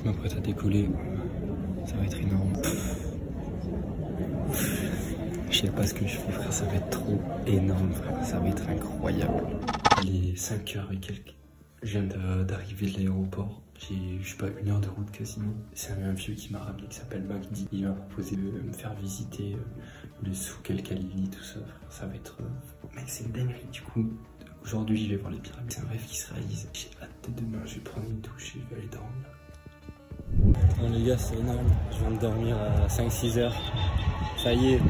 m'apprête à décoller. Ça va être énorme. Je sais pas ce que je fais, frère. Ça va être trop énorme, frère. Ça va être incroyable. Il est 5h et quelques. Je viens d'arriver de l'aéroport. J'ai, je sais pas, 1 heure de route quasiment. C'est un vieux qui m'a rappelé, qui s'appelle Magdi. Il m'a proposé de me faire visiter le souk El Khalili, tout ça. Frère. Ça va être... Mec, c'est une dinguerie. Du coup, aujourd'hui, je vais voir les pyramides. C'est un rêve qui se réalise. J'ai hâte de demain. Je vais prendre une douche et je vais aller dormir. Bon les gars, c'est énorme. Je viens de dormir à 5-6 heures. Ça y est.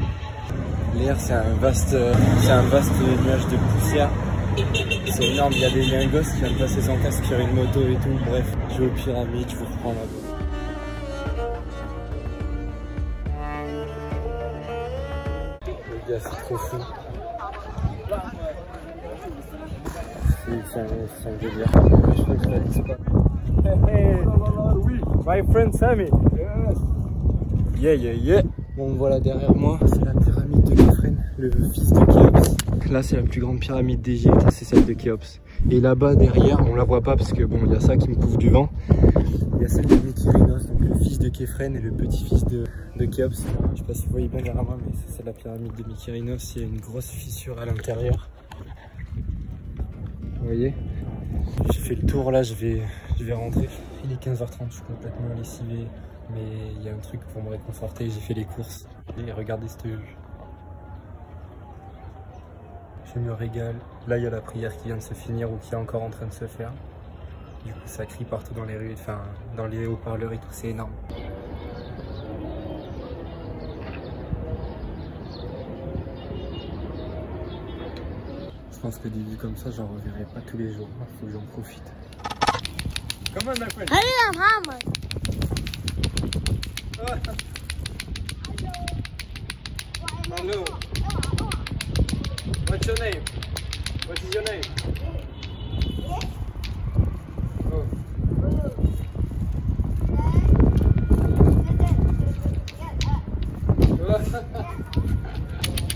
L'air, c'est un vaste nuage de poussière. C'est énorme, il y a un gosse qui vient de passer son casque sur une moto et tout. Bref, je vais aux pyramides, je vous reprends là-bas. Les gars, c'est trop fou. C'est un délire. Je crois que je réalise pas. Hey, my friend Sammy. Yeah, yeah, yeah. Bon, voilà derrière moi, c'est la pyramide de Khéphren, le fils de Khéops. Là, c'est la plus grande pyramide d'Égypte, c'est celle de Khéops. Et là-bas, derrière, on la voit pas parce que bon, il y a ça qui me couvre du vent. Il y a celle de Mykérinos, donc le fils de Khéphren et le petit-fils de Khéops. Je sais pas si vous voyez bien derrière moi, mais c'est la pyramide de Mykérinos. Il y a une grosse fissure à l'intérieur. Vous voyez? J'ai fait le tour là, je vais rentrer. Il est 15h30, je suis complètement lessivé. Mais il y a un truc pour me réconforter, j'ai fait les courses. Et regardez cette vue. Je me régale. Là, il y a la prière qui vient de se finir ou qui est encore en train de se faire. Du coup, ça crie partout dans les rues, enfin, dans les haut-parleurs et tout, c'est énorme. Je pense que des vues comme ça, j'en reverrai pas tous les jours. Il faut que j'en profite. Comment on appelle? Hello. What's your name? What is your name? Oh.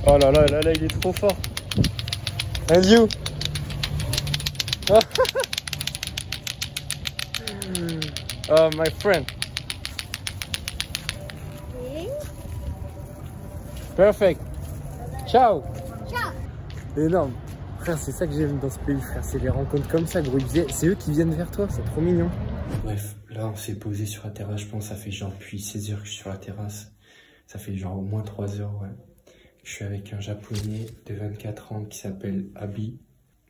Oh là là, là il est trop fort. And you? Oh my friend. Perfect. Ciao. Ciao. Énorme. Frère, c'est ça que j'aime dans ce pays, frère. C'est les rencontres comme ça, gros. C'est eux qui viennent vers toi, c'est trop mignon. Bref, là, on s'est posé sur la terrasse. Je pense que ça fait genre depuis 16 heures que je suis sur la terrasse. Ça fait genre au moins 3 heures, ouais. Je suis avec un japonais de 24 ans qui s'appelle Abi.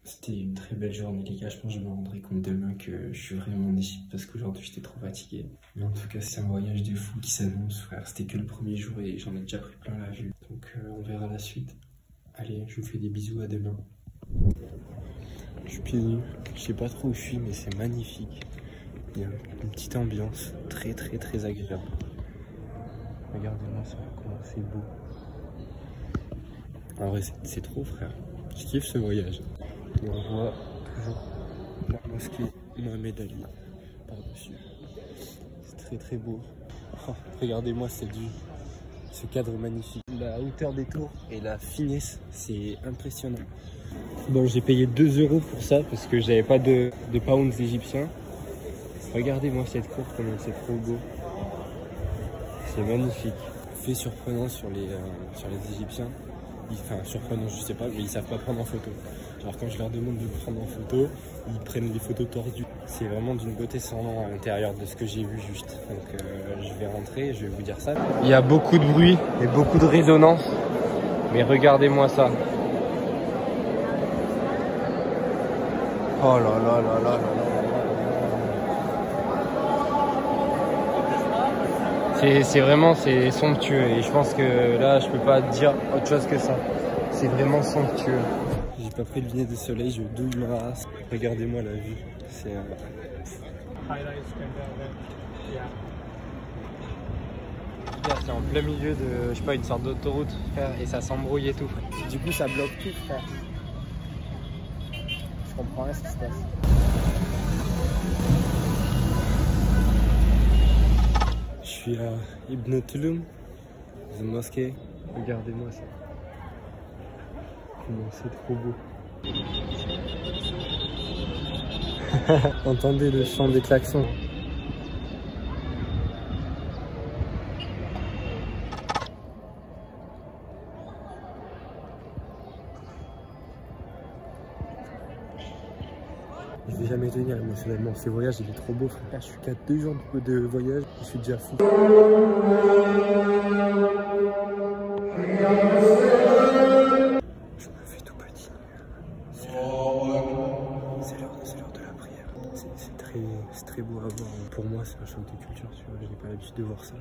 C'était une très belle journée, les gars. Je pense que je me rendrai compte demain que je suis vraiment en Égypte parce qu'aujourd'hui j'étais trop fatigué. Mais en tout cas, c'est un voyage de fou qui s'annonce, frère. C'était que le premier jour et j'en ai déjà pris plein la vue. Donc on verra la suite. Allez, je vous fais des bisous, à demain. Je suis pieds nus. Je sais pas trop où je suis, mais c'est magnifique. Il y a une petite ambiance très agréable. Regardez-moi ça, comment c'est beau. En vrai, c'est trop, frère. Je kiffe ce voyage. Et on voit toujours la mosquée Mohamed Ali par-dessus. C'est très beau. Oh, regardez-moi cette vue. Ce cadre magnifique. La hauteur des tours et la finesse, c'est impressionnant. Bon, j'ai payé 2 € pour ça parce que j'avais pas de pounds égyptiens. Regardez-moi cette cour, comment c'est trop beau. C'est magnifique. Fait surprenant sur les Égyptiens. Enfin, surprenant, je sais pas, mais ils savent pas prendre en photo. Alors quand je leur demande de prendre en photo, ils prennent des photos tordues. C'est vraiment d'une beauté sans nom à l'intérieur de ce que j'ai vu juste. Donc je vais rentrer et je vais vous dire ça. Il y a beaucoup de bruit et beaucoup de résonance. Mais regardez-moi ça. Oh là là là là là là. C'est vraiment, c'est somptueux. Et je pense que là, je peux pas dire autre chose que ça. C'est vraiment somptueux. J'ai pas pris le lunettes de soleil, je douille ma race. Regardez-moi la vue. C'est c'est en plein milieu de, je sais pas, une sorte d'autoroute, frère, et ça s'embrouille et tout. Du coup, ça bloque tout, frère. Je comprends rien ce qui se passe. Je suis à Ibn Tulloum, the mosquée. Regardez-moi ça. Comment c'est trop beau. Entendez le chant des klaxons. jamais tenir émotionnellement. Ces voyages, il est trop beau, frère. Je suis qu'à 2 jours de voyage, je suis déjà fou. Je me fais tout petit. C'est l'heure de la prière. C'est très beau à voir. Pour moi, c'est un choc de culture, tu vois. J'ai pas l'habitude de voir ça.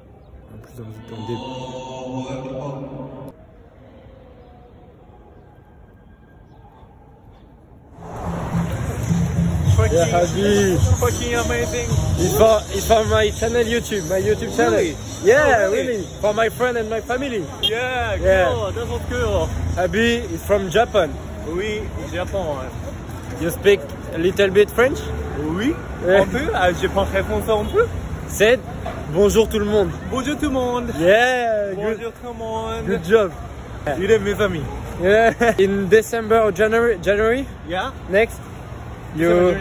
En plus, dans le début. Yeah, Habi. Fucking amazing. It's for my channel YouTube, my YouTube channel. Really? Yeah, Oh, really? really. For my friend and my family. Yeah, cool. Yeah. That was cool. Habi is from Japan. Oui, Japon. Ouais. You speak a little bit French? Oui, Yeah. un peu. Je parle français un peu. Said bonjour tout le monde. Bonjour tout le monde. Yeah, Bonjour tout le monde. good job. Il est mes amis. Yeah. In December or January Yeah? next, Yeah.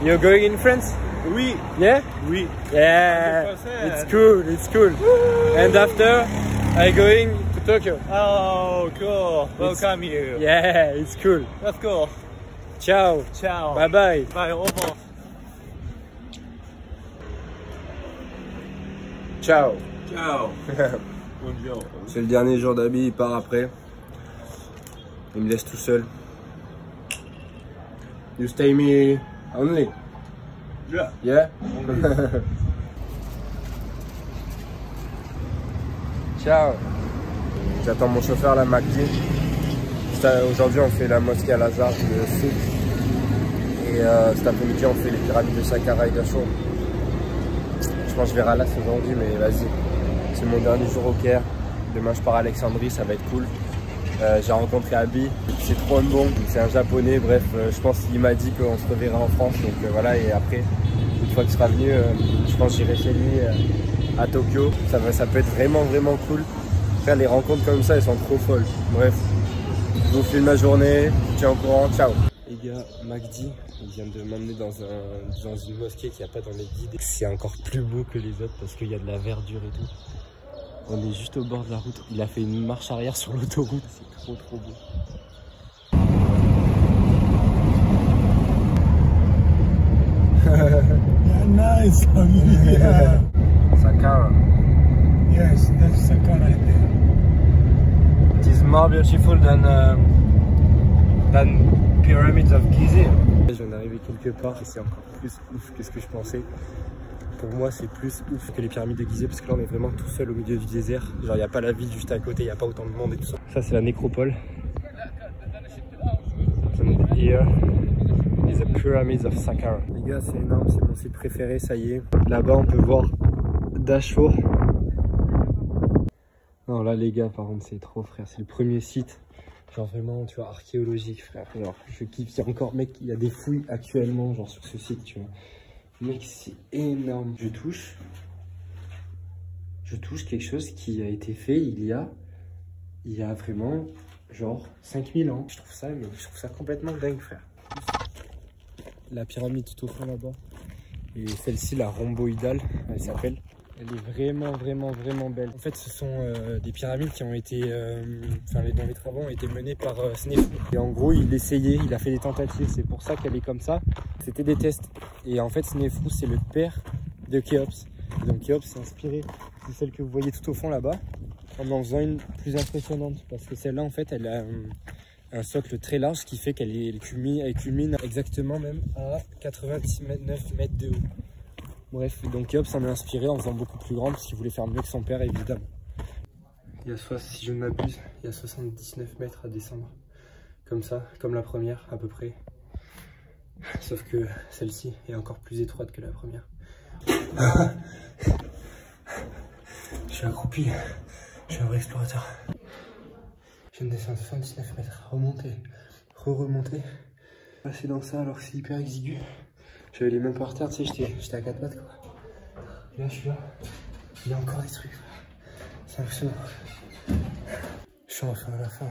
you're going in France? Oui, Yeah? oui. Yeah, 100%. it's cool. And after, I going to Tokyo. Oh, cool. Welcome you. Yeah, it's cool. Let's go. Ciao. Ciao. Bye bye. Bye, au revoir. Ciao. Ciao. Bonjour. C'est le dernier jour d'Habi, il part après. Il me laisse tout seul. You stay me only? Yeah. Yeah? Ciao. J'attends mon chauffeur là, McD. Aujourd'hui on fait la mosquée à Lazare de Souk. Et cet après-midi on fait les pyramides de Saqqara et d'Achour. Je pense que je verrai là aujourd'hui, mais vas-y. C'est mon dernier jour au Caire. Demain je pars à Alexandrie, ça va être cool. J'ai rencontré Habi, c'est trop un bon, c'est un japonais, bref, je pense qu'il m'a dit qu'on se reverra en France, donc voilà, et après, une fois qu'il sera venu, je pense que j'irai chez lui à Tokyo, ça peut être vraiment cool. Faire les rencontres comme ça, elles sont trop folles. Bref, je vous filme ma journée, je vous tiens au courant, ciao. Les gars, McD, il vient de m'emmener dans une mosquée qu'il n'y a pas dans les guides. C'est encore plus beau que les autres parce qu'il y a de la verdure et tout. On est juste au bord de la route. Il a fait une marche arrière sur l'autoroute. C'est trop beau. Yeah, nice. Yeah. Saqqara. Yes, that's Saqqara right there. It is more beautiful than pyramids of Gizeh. Je viens d'arriver quelque part et c'est encore plus ouf que ce que je pensais. Pour moi, c'est plus ouf que les pyramides de Gizeh parce que là, on est vraiment tout seul au milieu du désert. Genre, il n'y a pas la ville juste à côté, il n'y a pas autant de monde et tout ça. Ça, c'est la nécropole. And here is the pyramids of Saqqara. Les gars, c'est énorme, c'est mon site préféré, ça y est. Là-bas, on peut voir Dashur. Non, là, les gars, par contre, c'est trop, frère. C'est le premier site, genre vraiment, tu vois, archéologique, frère. Genre, je kiffe. Il y a encore, mec, il y a des fouilles actuellement, genre, sur ce site, tu vois. Mec, c'est énorme. Je touche quelque chose qui a été fait il y a vraiment genre 5000 ans. Je trouve ça complètement dingue, frère. La pyramide tout au fond là-bas. Et celle-ci, la rhomboïdale, elle s'appelle. Elle est vraiment belle. En fait, ce sont des pyramides qui ont été, dont les travaux ont été menés par Snéfrou. Et en gros, il a fait des tentatives. C'est pour ça qu'elle est comme ça. C'était des tests. Et en fait, Snéfrou, c'est le père de Khéops. Et donc Khéops s'est inspiré de celle que vous voyez tout au fond là-bas, en faisant une plus impressionnante. Parce que celle-là, en fait, elle a un socle très large, ce qui fait qu'elle culmine exactement même à 89 mètres de haut. Bref, donc Khéops s'en est inspiré en faisant beaucoup plus grand parce qu'il voulait faire mieux que son père, évidemment. Il y a si je ne m'abuse, il y a 79 mètres à descendre. Comme ça, comme la première à peu près. Sauf que celle-ci est encore plus étroite que la première. Je suis accroupi, je suis un vrai explorateur. Je viens de descendre 79 mètres, remonter, remonter. Passer dans ça alors que c'est hyper exigu. J'avais les mains par terre, tu sais, j'étais à 4 pattes quoi. Et là je suis là, il y a encore des trucs. C'est impressionnant. Je suis enfin à la fin.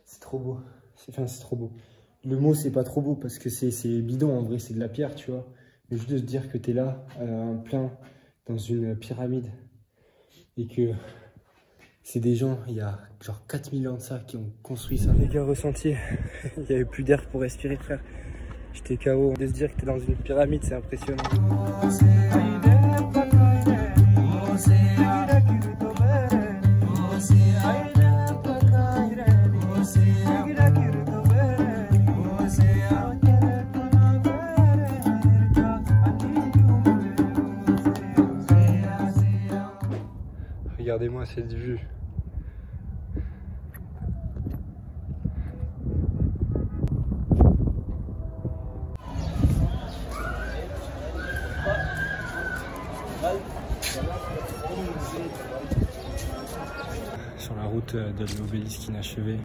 C'est trop beau. C'est trop beau. Le mot c'est pas trop beau parce que c'est bidon en vrai, c'est de la pierre, tu vois. Mais juste de se dire que t'es là, en plein dans une pyramide et que C'est des gens, il y a genre 4000 ans de ça qui ont construit ça. Les gars, ressenti, il n'y avait plus d'air pour respirer, frère. J'étais KO. De se dire que t'es dans une pyramide, c'est impressionnant. Regardez-moi cette vue. Sur la route de l'obélisque inachevé,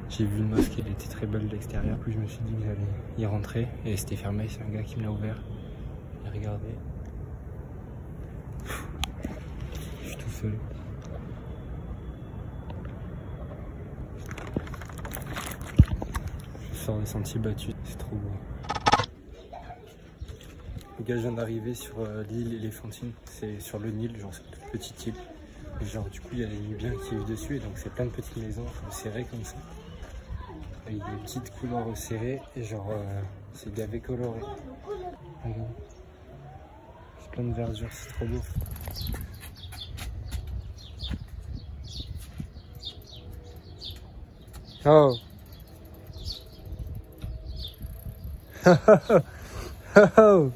j'ai vu une mosquée, elle était très belle de l'extérieur. Puis je me suis dit que j'allais y rentrer et c'était fermé, c'est un gars qui me l'a ouvert. Et regardez. Je suis tout seul. Je sors des sentiers battus, c'est trop beau. Les gars, je viens d'arriver sur l'île Éléphantine, c'est sur le Nil, genre c'est une toute petite île. Et genre du coup il y a des Nubiens qui vivent dessus et donc c'est plein de petites maisons resserrées comme ça. Avec des petites couleurs resserrées et genre c'est gavé coloré. C'est plein de verdure, c'est trop beau. Oh. Oh.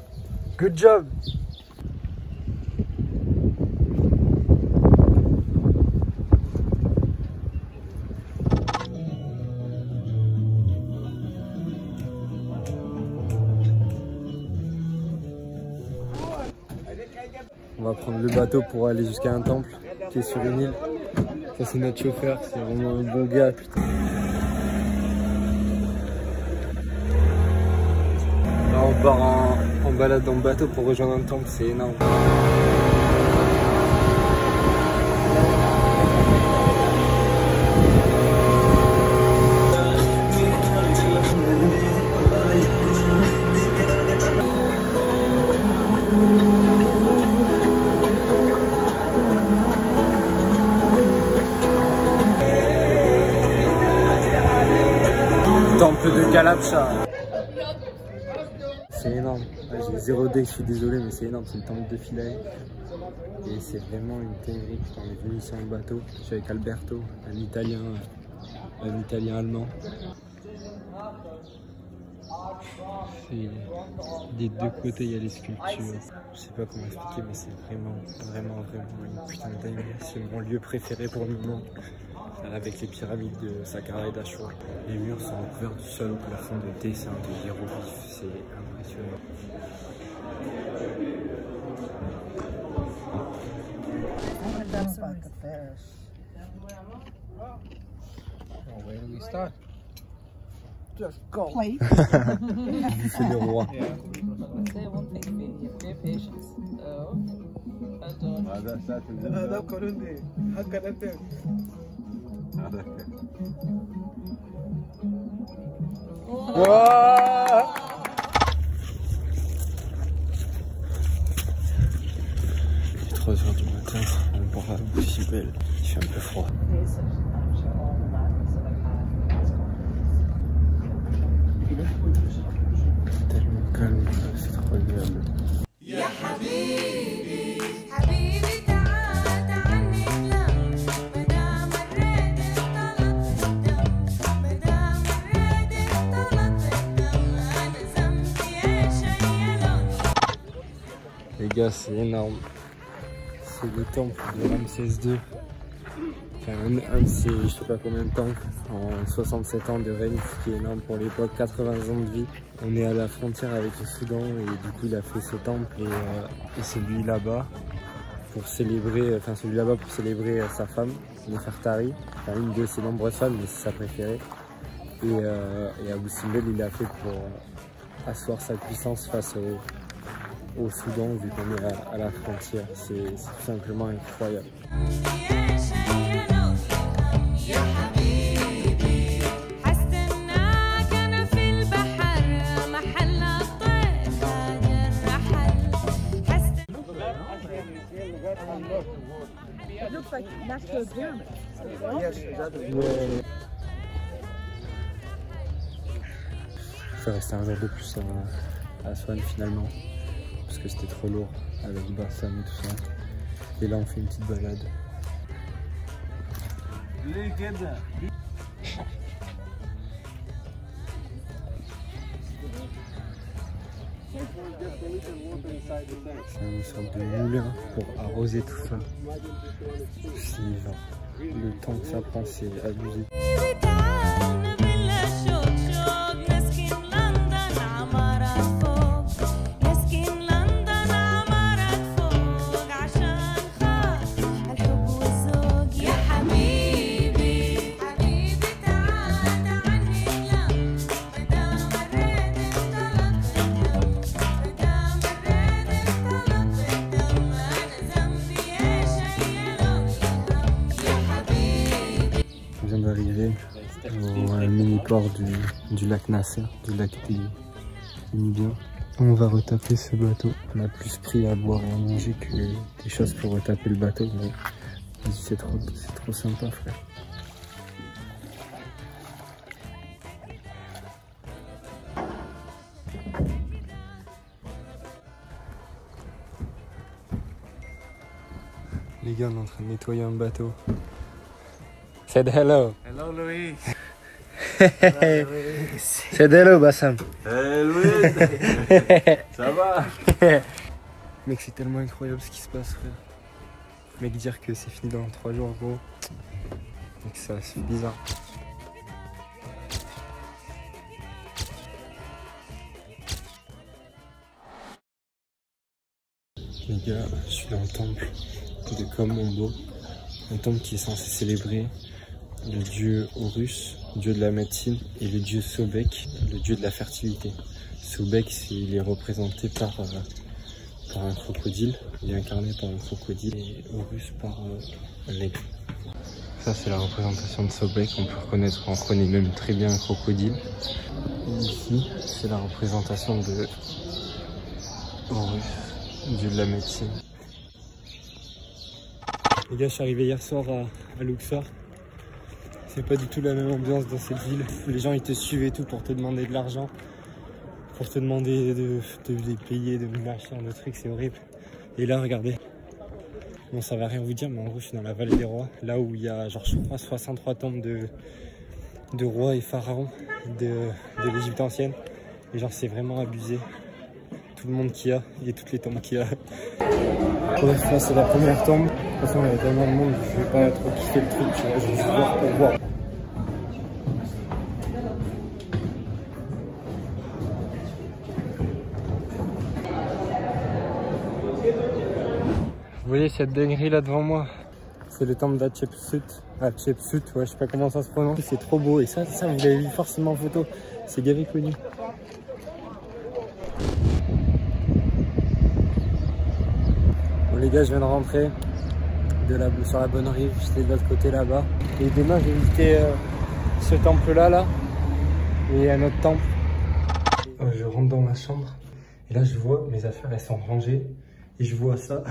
Good job. On va prendre le bateau pour aller jusqu'à un temple qui est sur une île. Ça c'est notre chauffeur, c'est vraiment un bon gars, putain. Là on part en balade dans le bateau pour rejoindre un temple, c'est énorme. Temple de Kalabcha. C'est énorme. Ouais, j'ai 0 deck, je suis désolé, mais c'est énorme. C'est le temple de Philae. Et c'est vraiment une dinguerie. On est venu sur le bateau. Je suis avec Alberto, un Italien allemand. Des deux côtés, il y a les sculptures. Je sais pas comment expliquer, mais c'est vraiment une putain de dinguerie. C'est mon lieu préféré pour le moment. Avec les pyramides de Saqqara et d'Ashur. Les murs sont recouverts du sol au plafond de dessins de hiéroglyphes, c'est impressionnant. Where do we start? Just go. Plate. C'est le roi. Say one thing for me, you have great patience. هذا كورندي هكذا انت Il est 3h du matin, on boit un décibel, il fait un peu froid. Tellement calme, c'est trop agréable. Les gars, c'est énorme. C'est le temple de Ramsès II. Enfin, un de ses, je sais pas combien de temples, en 67 ans de règne, ce qui est énorme pour l'époque, 80 ans de vie. On est à la frontière avec le Soudan et du coup il a fait ce temple et celui là-bas pour célébrer, enfin celui là-bas pour célébrer sa femme, Nefertari, enfin une de ses nombreuses femmes, mais c'est sa préférée. Et Abou Simbel il l'a fait pour asseoir sa puissance face au Soudan, vu qu'on est à la frontière. C'est tout simplement incroyable. looks like natural pyramids. Yes, exactly. Je vais rester un jour de plus à Aswan finalement, parce que c'était trop lourd avec Bassam et tout ça. Et là on fait une petite balade. C'est une sorte de moulin pour arroser tout ça. C'est genre, le temps que ça prend, c'est abusé. D'arriver au mini-port du lac Nasser, du lac des Nubiens. On va retaper ce bateau. On a plus pris à boire et à manger que des choses pour retaper le bateau, mais c'est trop sympa, frère. Les gars, on est en train de nettoyer un bateau. Said hello. Hello, Louis. Said hello, Bassam. Hey, Louis. Ça va? Mec, c'est tellement incroyable ce qui se passe, frère. Mec, dire que c'est fini dans 3 jours, gros. Mec, ça, c'est bizarre. Les gars, je suis dans le temple de Kom-Ombo. Un temple qui est censé célébrer le dieu Horus, dieu de la médecine, et le dieu Sobek, le dieu de la fertilité. Sobek, il est représenté par un crocodile, il est incarné par un crocodile, et Horus par un aigle. Ça, c'est la représentation de Sobek, on peut reconnaître, on reconnaît même très bien un crocodile. Et ici, c'est la représentation de Horus, dieu de la médecine. Les gars, je suis arrivé hier soir à Luxor. C'est pas du tout la même ambiance dans cette ville. Les gens ils te suivent et tout pour te demander de l'argent, pour te demander de les payer, de machin, de trucs, c'est horrible. Et là, regardez. Bon, ça va rien vous dire, mais en gros, je suis dans la vallée des rois, là où il y a, genre, je crois, 63 tombes de rois et pharaons de l'Égypte ancienne. Et genre, c'est vraiment abusé. Tout le monde qu'il y a et toutes les tombes qu'il y a. Bref, là c'est la première tombe. De toute façon, il y a tellement de monde, je vais pas trop kiffer le truc, tu vois, je vais juste voir pour voir. Vous voyez cette dinguerie là devant moi? C'est le temple d'Hatshepsut. Hatshepsut, ouais, je sais pas comment ça se prononce. C'est trop beau et ça vous l'avez vu forcément en photo. C'est gavé connu. Les gars, je viens de rentrer sur la bonne rive, j'étais de l'autre côté là-bas. Et demain, je vais visiter ce temple-là, et un autre temple. Je rentre dans ma chambre, et là, je vois mes affaires, elles sont rangées, et je vois ça.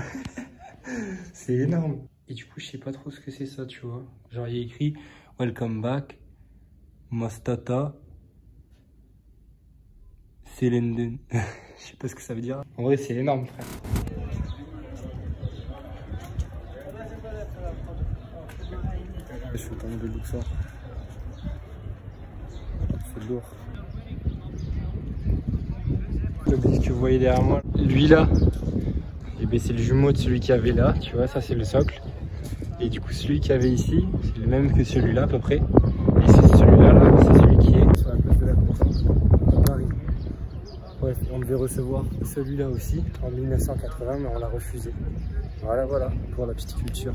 C'est énorme. Et du coup, je sais pas trop ce que c'est ça, tu vois. Genre, il y a écrit « Welcome back, Mastata, Selenden ». Je sais pas ce que ça veut dire. En vrai, c'est énorme, frère. Je suis au temple de Luxor. C'est lourd. Le but que vous voyez derrière moi, lui là, et ben c'est le jumeau de celui qu'il y avait là, tu vois, ça c'est le socle. Et du coup celui qu'il y avait ici, c'est le même que celui-là à peu près. Et c'est celui-là, là, c'est celui qui est sur la place de la Concorde à Paris. Bref, on devait recevoir celui-là aussi en 1980, mais on l'a refusé. Voilà, pour la petite culture.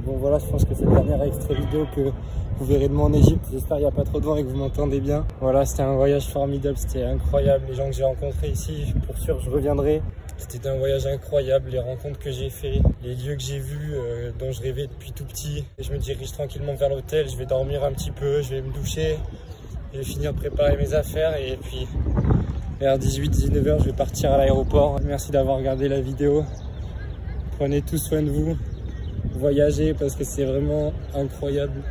Bon voilà, je pense que c'est le dernier extrait vidéo que vous verrez de moi en Égypte. J'espère qu'il n'y a pas trop de vent et que vous m'entendez bien. Voilà, c'était un voyage formidable, c'était incroyable. Les gens que j'ai rencontrés ici, pour sûr, je reviendrai. C'était un voyage incroyable, les rencontres que j'ai fait, les lieux que j'ai vus, dont je rêvais depuis tout petit. Et je me dirige tranquillement vers l'hôtel, je vais dormir un petit peu, je vais me doucher, je vais finir de préparer mes affaires et puis vers 18-19h, je vais partir à l'aéroport. Merci d'avoir regardé la vidéo. Prenez tout soin de vous. voyagez parce que c'est vraiment incroyable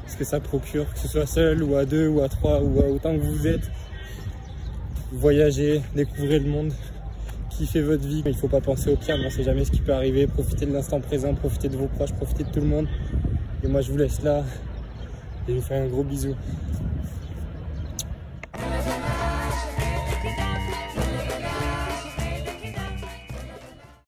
ce que ça procure, que ce soit seul ou à 2 ou à 3 ou à autant que vous êtes. Voyagez, découvrez le monde, kiffez votre vie. Il ne faut pas penser au pire, on ne sait jamais ce qui peut arriver. Profitez de l'instant présent, profitez de vos proches, profitez de tout le monde. Et moi je vous laisse là et je vous fais un gros bisou.